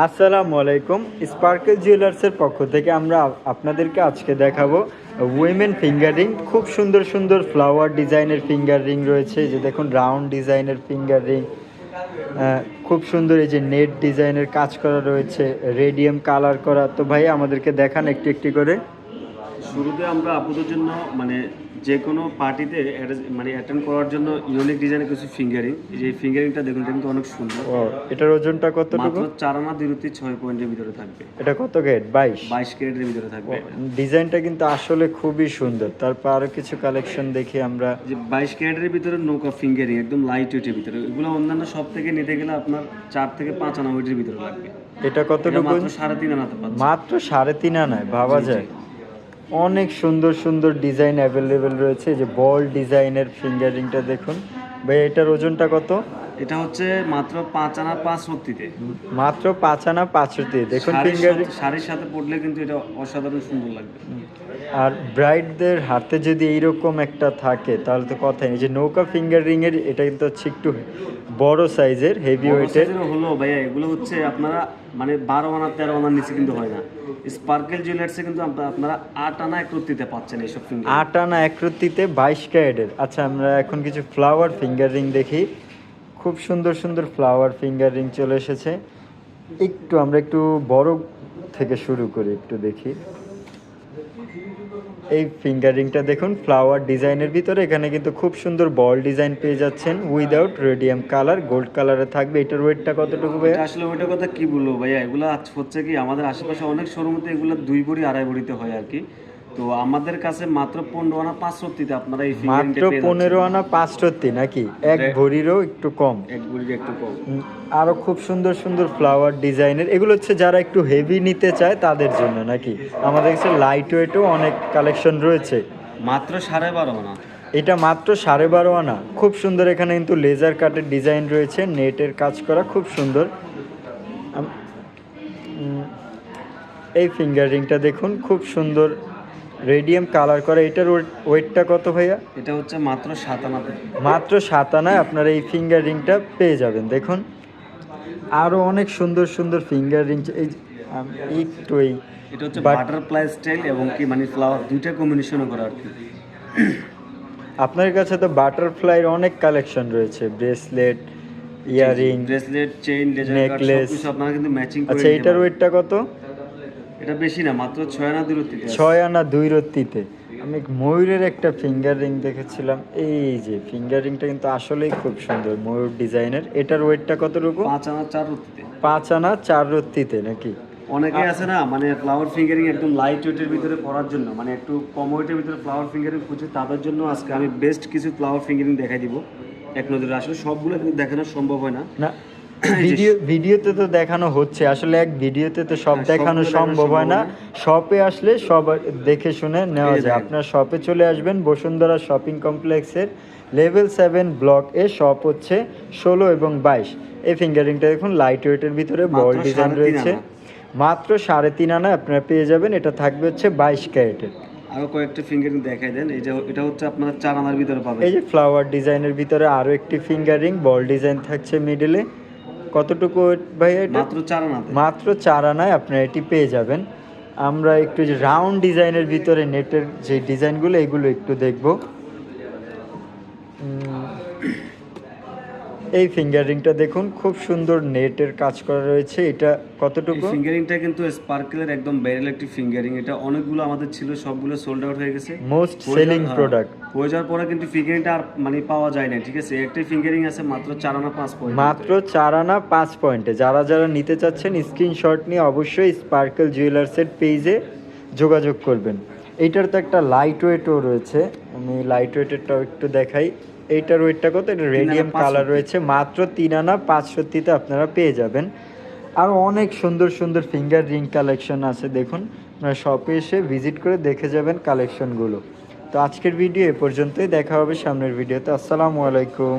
আসসালামু আলাইকুম। স্পার্কেল জুয়েলার্সের পক্ষ থেকে আমরা আপনাদেরকে আজকে দেখাবো উইমেন ফিঙ্গার রিং। খুব সুন্দর সুন্দর ফ্লাওয়ার ডিজাইনের ফিঙ্গার রিং রয়েছে। যে দেখুন রাউন্ড ডিজাইনের ফিঙ্গার রিং, খুব সুন্দর এই যে নেট ডিজাইনের কাজ করা রয়েছে, রেডিয়াম কালার করা। তো ভাই আমাদেরকে দেখান একটু একটু করে। শুরুতে আমরা আপুদের জন্য মানে যে কোনো পার্টিতে মানে অ্যাটেন্ড করার জন্য ইউনিক ডিজাইনের কিছু ফিঙ্গারিং, এই ফিঙ্গারিংটা দেখুন, এটা কিন্তু অনেক সুন্দর। ও, এটার ওজনটা কতটুকু? মাত্র 4 আনা 2 পয়েন্টের ভিতরে থাকবে। এটা কত গ্রেড? 22 ক্যারেটের ভিতরে থাকবে। ডিজাইনটা কিন্তু আসলে খুবই সুন্দর। তারপর আরো কিছু কালেকশন দেখি আমরা। যে 22 ক্যারেটের ভিতরে নৌকা ফিঙ্গারিং, একদম লাইট ওয়েটের ভিতরে। এগুলো অন্যান্য সব থেকে নিতে গেলে আপনার 4 থেকে 5 আনা ওয়েটের ভিতরে লাগবে। এটা কতটুকু? মাত্র 3.5 আনাতে পাচ্ছেন। মাত্র 3.5 আনায় ভাবা যায়। অনেক সুন্দর সুন্দর ডিজাইন অ্যাভেলেবেল রয়েছে। যে বল ডিজাইনের ফিঙ্গারিংটা দেখুন ভাই, এটার ওজনটা কত? এটা হচ্ছে মাত্র 5 আনা 5 রত্তিতে। মাত্র 5 আনা 5 রত্তি। দেখুন ফিঙ্গারিং শাড়ির সাথে পরলে কিন্তু এটা অসাধারণ সুন্দর লাগবে। আর ব্রাইডদের হাতে যদি এইরকম একটা থাকে তাহলে তো কথাই নেই। যে নৌকা ফিঙ্গারিং এর এটা কিন্তু হচ্ছে একটু বড় সাইজের, হেভি ওয়েটের হলো ভাইয়া। এগুলো হচ্ছে আপনারা মানে 12 আনা 13 আনার নিচে কিন্তু হয় না। স্পার্কেল জুয়েলার্সে কিন্তু আপনারা 8 আনা 1 রত্তিতে পাচ্ছেন এইসব ফিঙ্গার। 8 আনা 1 রত্তিতে 22 ক্যারেটের। আচ্ছা, আমরা এখন কিছু ফ্লাওয়ার ফিঙ্গারিং দেখি। খুব সুন্দর সুন্দর ফ্লাওয়ার ফিঙ্গারিং চলে এসেছে। আমরা একটু বড় থেকে শুরু করি, একটু দেখি। এই ফিঙ্গারিংটা দেখুন ফ্লাওয়ার ডিজাইনের ভিতরে। এখানে কিন্তু খুব সুন্দর বল ডিজাইন পেয়ে যাচ্ছেন উইদাউট রেডিয়াম কালার, গোল্ড কালারে থাকবে। এটার ওয়েটটা কতটুকু ভাইয়া? আসলে ওইটার কথা কি বলবো ভাইয়া, এগুলো হচ্ছে কি আমাদের আশেপাশে অনেক শোরুমে এগুলো 2 ভরি 2.5 ভরিতে হয় আর কি। তো আমাদের কাছে মাত্র 15 আনা 5 রত্তিতে আপনারা এই মাত্র 15 আনা 5 রত্তি নাকি? 1 ভরিরও একটু কম। 1 ভরির একটু কম। আরো খুব সুন্দর সুন্দর ফ্লাওয়ার ডিজাইনের। এগুলো হচ্ছে যারা একটু হেভি নিতে চায় তাদের জন্য নাকি? আমাদের কাছে লাইট ওয়েটও অনেক কালেকশন রয়েছে। মাত্র 12.5 আনা। এটা মাত্র 12.5 আনা। খুব সুন্দর। এখানে কিন্তু লেজার কাটের ডিজাইন রয়েছে, নেটের কাজ করা, খুব সুন্দর। এই ফিঙ্গারিংটা দেখুন, খুব সুন্দর রেডিয়াম কালার করা। এটার ওয়েটটা কত ভাইয়া? এটা হচ্ছে মাত্র 7 আনা। মাত্র 7 আনায় আপনারা এই ফিঙ্গার রিংটা পেয়ে যাবেন। দেখুন আরও অনেক সুন্দর সুন্দর ফিঙ্গার রিং। এটা হচ্ছে বাটারফ্লাই স্টাইল এবং কি মানে ফ্লাওয়ার দুইটা কম্বিনেশনও করা আর কি। আপনার কাছে তো বাটারফ্লাইয়ের অনেক কালেকশন রয়েছে, bracelet, earring, bracelet, chain, necklace. আপনারা কিন্তু ম্যাচিং করে। আচ্ছা, এটার ওয়েটটা কত? এটা বেশি না, মাত্র 6 আনা 2 রত্তিতে। 6 আনা 2 রত্তিতে। আমি ময়ূরের একটা ফিঙ্গার রিং দেখেছিলাম। এই যে ফিঙ্গার রিংটা কিন্তু আসলেই খুব সুন্দর, ময়ূর ডিজাইনের। এটার ওয়েটটা কতটুকু? 5 আনা 4 রত্তিতে। 5 আনা 4 রত্তিতে নাকি? অনেকে আছে না মানে ফ্লাওয়ার ফিঙ্গারিং একদম লাইট ওয়েটের ভিতরে পরার জন্য, মানে একটু কম ওয়েটের ভিতরে ফ্লাওয়ার ফিঙ্গারিং খুঁজে, তাদের জন্য আজকে আমি বেস্ট কিছু ফ্লাওয়ার ফিঙ্গারিং দেখাই দিব এক নজরে। আসলে সবগুলো কিন্তু দেখানো সম্ভব হয় না। না, ভিডিওতে তো দেখানো হচ্ছে, আসলে এক ভিডিওতে তো সব দেখানো সম্ভব হয় না। শপে আসলে সব দেখে শুনে নেওয়া যায়। আপনার শপে চলে আসবেন, বসুন্ধরা শপিং কমপ্লেক্সের লেভেল 7 ব্লক এ শপ হচ্ছে 16 এবং 22। এই ফিঙ্গারিংটা দেখুন লাইট ওয়েটের ভিতরে বল ডিজাইন রয়েছে। মাত্র 3.5 আনায় আপনারা পেয়ে যাবেন। এটা থাকবে হচ্ছে 22 ক্যারেটের। আরো কয়েকটা ফিঙ্গারিং দেখাই দেন। এটা হচ্ছে আপনারা 4 আনার ভিতরে পাবেন। এই যে ফ্লাওয়ার ডিজাইনের ভিতরে আরো একটি ফিঙ্গারিং, বল ডিজাইন থাকছে মিডলে। কতটুকু ভাই এটা? মাত্র 4 আনা। মাত্র 4 আনায় আপনারা এটি পেয়ে যাবেন। আমরা একটু যে রাউন্ড ডিজাইনের ভিতরে নেটের যে ডিজাইনগুলো, এগুলো একটু দেখব। এই ফিঙ্গারিংটা দেখুন, খুব সুন্দর নেটের কাজ করা রয়েছে। এটা কতটুকু? ফিঙ্গারিংটা কিন্তু স্পার্কেলের একদম ভাইরাল একটি ফিঙ্গারিং। এটা অনেকগুলো আমাদের ছিল, সবগুলো সোল্ড আউট হয়ে গেছে। মোস্ট সেলিং প্রোডাক্ট হয়ে যাওয়ার পরে কিন্তু ফিঙ্গারিংটা আর মানে পাওয়া যায় না। ঠিক আছে, একটাই ফিঙ্গারিং আছে মাত্র 4 আনা 5 পয়েন্ট। মাত্র 4 আনা 5 পয়েন্টে। যারা যারা নিতে চাচ্ছেন স্ক্রিনশট নিয়ে অবশ্যই স্পার্কেল জুয়েলার্সের পেজে যোগাযোগ করবেন। এইটার তো একটা লাইট ওয়েটও রয়েছে, আমি লাইট ওয়েটেরটাও একটু দেখাই। এইটার ওয়েটটা কত? এটা রেডিয়াম কালার রয়েছে। মাত্র 3 আনা 5 রত্তিতে আপনারা পেয়ে যাবেন। আর অনেক সুন্দর সুন্দর ফিঙ্গার রিং কালেকশন আছে। দেখুন, আপনারা শপে এসে ভিজিট করে দেখে যাবেন কালেকশনগুলো। তো আজকের ভিডিও এ পর্যন্তই। দেখা হবে সামনের ভিডিওতে। আসসালামু আলাইকুম।